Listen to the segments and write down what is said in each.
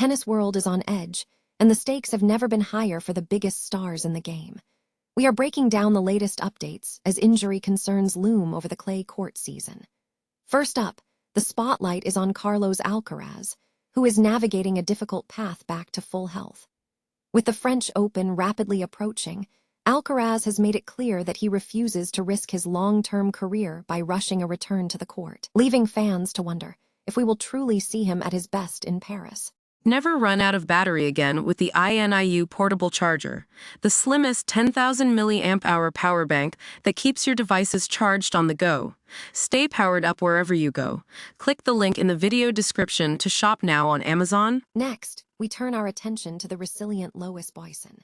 tennis world is on edge, and the stakes have never been higher for the biggest stars in the game. We are breaking down the latest updates as injury concerns loom over the clay court season. First up, the spotlight is on Carlos Alcaraz, who is navigating a difficult path back to full health. With the French Open rapidly approaching, Alcaraz has made it clear that he refuses to risk his long-term career by rushing a return to the court, leaving fans to wonder if we will truly see him at his best in Paris. Never run out of battery again with the INIU portable charger, the slimmest 10,000 mAh power bank that keeps your devices charged on the go. Stay powered up wherever you go. Click the link in the video description to shop now on Amazon. Next, we turn our attention to the resilient Lois Boisson.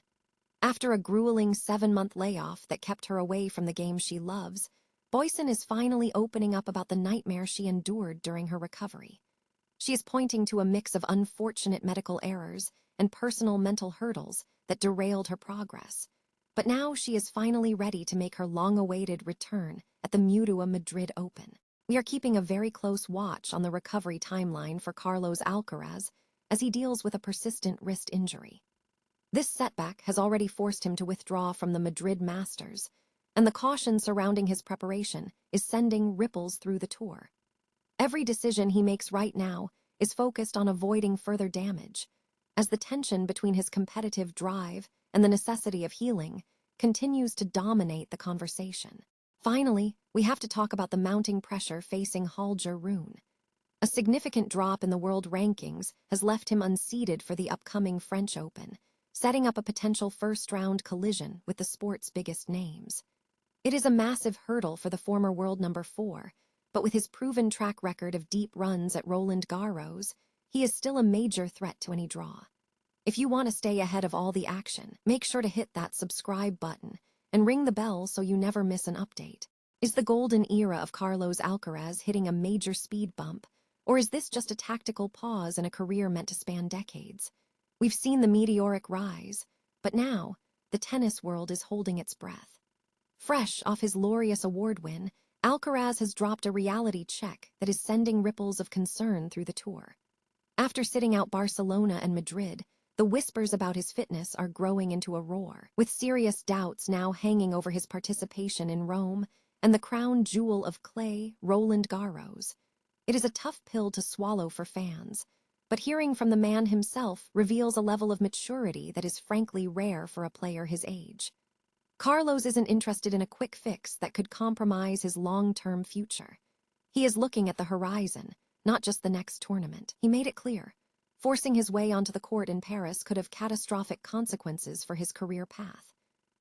After a grueling 7-month layoff that kept her away from the game she loves, Boisson is finally opening up about the nightmare she endured during her recovery. She is pointing to a mix of unfortunate medical errors and personal mental hurdles that derailed her progress. But now she is finally ready to make her long-awaited return at the Mutua Madrid Open. We are keeping a very close watch on the recovery timeline for Carlos Alcaraz as he deals with a persistent wrist injury. This setback has already forced him to withdraw from the Madrid Masters, and the caution surrounding his preparation is sending ripples through the tour. Every decision he makes right now is focused on avoiding further damage, as the tension between his competitive drive and the necessity of healing continues to dominate the conversation. Finally, we have to talk about the mounting pressure facing Holger Rune. A significant drop in the world rankings has left him unseeded for the upcoming French Open, setting up a potential first-round collision with the sport's biggest names. It is a massive hurdle for the former world number 4, but with his proven track record of deep runs at Roland Garros, he is still a major threat to any draw. If you want to stay ahead of all the action, make sure to hit that subscribe button and ring the bell so you never miss an update. Is the golden era of Carlos Alcaraz hitting a major speed bump, or is this just a tactical pause in a career meant to span decades? We've seen the meteoric rise, but now the tennis world is holding its breath. Fresh off his Laureus Award win, Alcaraz has dropped a reality check that is sending ripples of concern through the tour. After sitting out Barcelona and Madrid, the whispers about his fitness are growing into a roar, with serious doubts now hanging over his participation in Rome and the crown jewel of clay, Roland Garros. It is a tough pill to swallow for fans, but hearing from the man himself reveals a level of maturity that is frankly rare for a player his age. Carlos isn't interested in a quick fix that could compromise his long-term future. He is looking at the horizon, not just the next tournament. He made it clear. Forcing his way onto the court in Paris could have catastrophic consequences for his career path.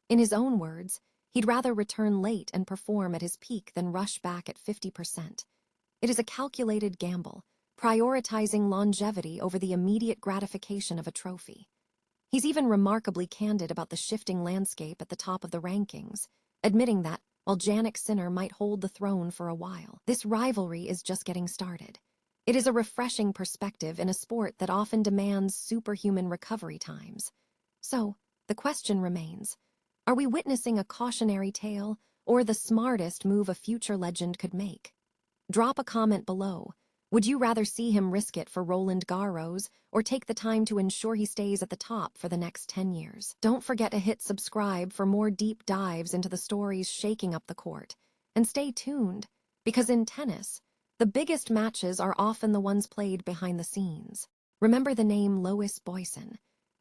In his own words, he'd rather return late and perform at his peak than rush back at 50%. It is a calculated gamble, prioritizing longevity over the immediate gratification of a trophy. He's even remarkably candid about the shifting landscape at the top of the rankings, admitting that, while Jannik Sinner might hold the throne for a while, this rivalry is just getting started. It is a refreshing perspective in a sport that often demands superhuman recovery times. So, the question remains, are we witnessing a cautionary tale or the smartest move a future legend could make? Drop a comment below. Would you rather see him risk it for Roland Garros or take the time to ensure he stays at the top for the next 10 years? Don't forget to hit subscribe for more deep dives into the stories shaking up the court. And stay tuned, because in tennis, the biggest matches are often the ones played behind the scenes. Remember the name Lois Boisson.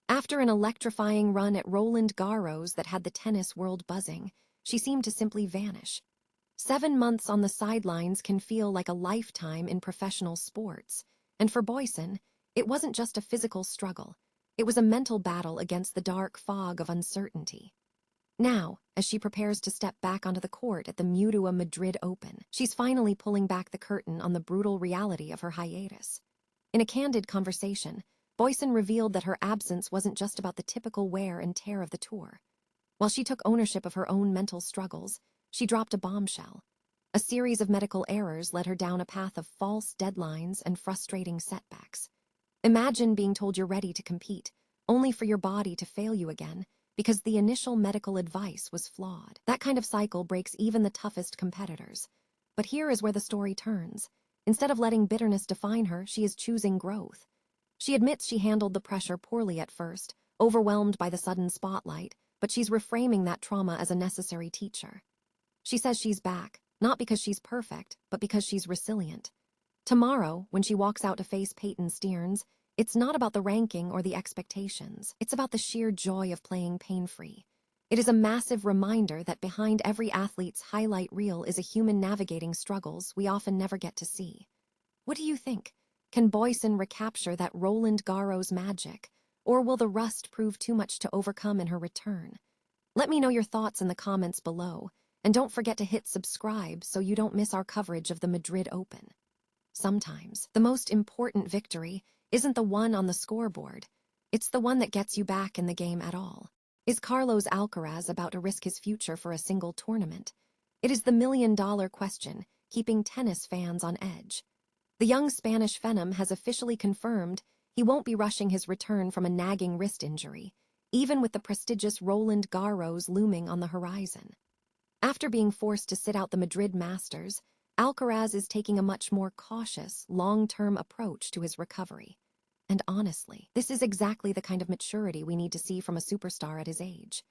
After an electrifying run at Roland Garros that had the tennis world buzzing, she seemed to simply vanish. 7 months on the sidelines can feel like a lifetime in professional sports, and for Boisson, it wasn't just a physical struggle. It was a mental battle against the dark fog of uncertainty. Now, as she prepares to step back onto the court at the Mutua Madrid Open, she's finally pulling back the curtain on the brutal reality of her hiatus. In a candid conversation, Boisson revealed that her absence wasn't just about the typical wear and tear of the tour. While she took ownership of her own mental struggles, she dropped a bombshell. A series of medical errors led her down a path of false deadlines and frustrating setbacks. Imagine being told you're ready to compete, only for your body to fail you again because the initial medical advice was flawed. That kind of cycle breaks even the toughest competitors. But here is where the story turns. Instead of letting bitterness define her, she is choosing growth. She admits she handled the pressure poorly at first, overwhelmed by the sudden spotlight, but she's reframing that trauma as a necessary teacher. She says she's back, not because she's perfect, but because she's resilient. Tomorrow, when she walks out to face Peyton Stearns, it's not about the ranking or the expectations. It's about the sheer joy of playing pain-free. It is a massive reminder that behind every athlete's highlight reel is a human navigating struggles we often never get to see. What do you think? Can Boisson recapture that Roland Garros magic, or will the rust prove too much to overcome in her return? Let me know your thoughts in the comments below, and don't forget to hit subscribe so you don't miss our coverage of the Madrid Open. Sometimes, the most important victory isn't the one on the scoreboard. It's the one that gets you back in the game at all. Is Carlos Alcaraz about to risk his future for a single tournament? It is the million-dollar question, keeping tennis fans on edge. The young Spanish phenom has officially confirmed he won't be rushing his return from a nagging wrist injury, even with the prestigious Roland Garros looming on the horizon. After being forced to sit out the Madrid Masters, Alcaraz is taking a much more cautious, long-term approach to his recovery. And honestly, this is exactly the kind of maturity we need to see from a superstar at his age.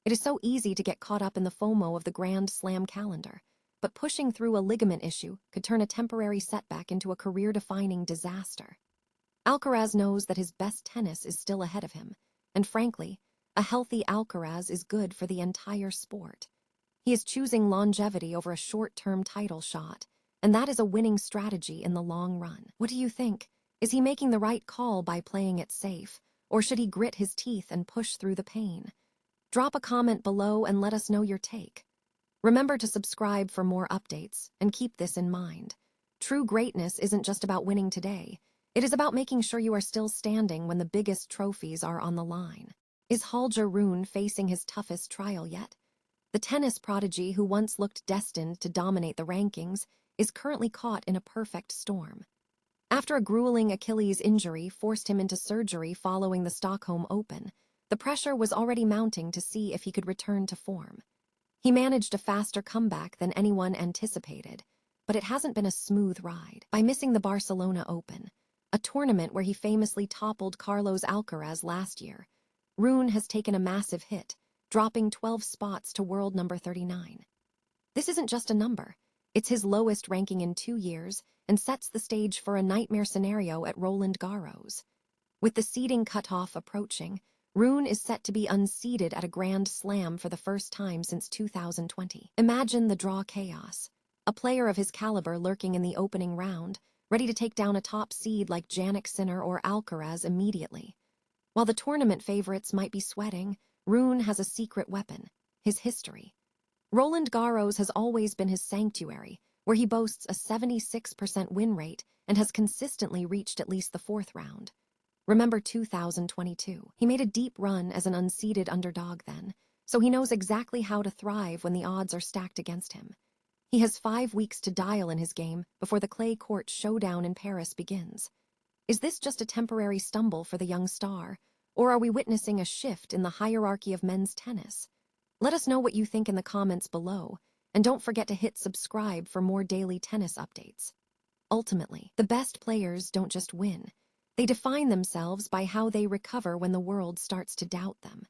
It is so easy to get caught up in the FOMO of the Grand Slam calendar, but pushing through a ligament issue could turn a temporary setback into a career-defining disaster. Alcaraz knows that his best tennis is still ahead of him, and frankly, a healthy Alcaraz is good for the entire sport. He is choosing longevity over a short-term title shot, and that is a winning strategy in the long run. What do you think? Is he making the right call by playing it safe, or should he grit his teeth and push through the pain? Drop a comment below and let us know your take. Remember to subscribe for more updates, and keep this in mind. True greatness isn't just about winning today. It is about making sure you are still standing when the biggest trophies are on the line. Is Holger Rune facing his toughest trial yet? The tennis prodigy who once looked destined to dominate the rankings is currently caught in a perfect storm. After a grueling Achilles injury forced him into surgery following the Stockholm Open, the pressure was already mounting to see if he could return to form. He managed a faster comeback than anyone anticipated, but it hasn't been a smooth ride. By missing the Barcelona Open, a tournament where he famously toppled Carlos Alcaraz last year, Rune has taken a massive hit, dropping 12 spots to world number 39. This isn't just a number. It's his lowest ranking in 2 years and sets the stage for a nightmare scenario at Roland Garros. With the seeding cutoff approaching, Rune is set to be unseeded at a Grand Slam for the first time since 2020. Imagine the draw chaos. A player of his caliber lurking in the opening round, ready to take down a top seed like Jannik Sinner or Alcaraz immediately. While the tournament favorites might be sweating, Rune has a secret weapon: his history. Roland Garros has always been his sanctuary, where he boasts a 76% win rate and has consistently reached at least the 4th round. Remember 2022. He made a deep run as an unseeded underdog then, so he knows exactly how to thrive when the odds are stacked against him. He has 5 weeks to dial in his game before the clay court showdown in Paris begins. Is this just a temporary stumble for the young star, or are we witnessing a shift in the hierarchy of men's tennis? Let us know what you think in the comments below, and don't forget to hit subscribe for more daily tennis updates. Ultimately, the best players don't just win. They define themselves by how they recover when the world starts to doubt them.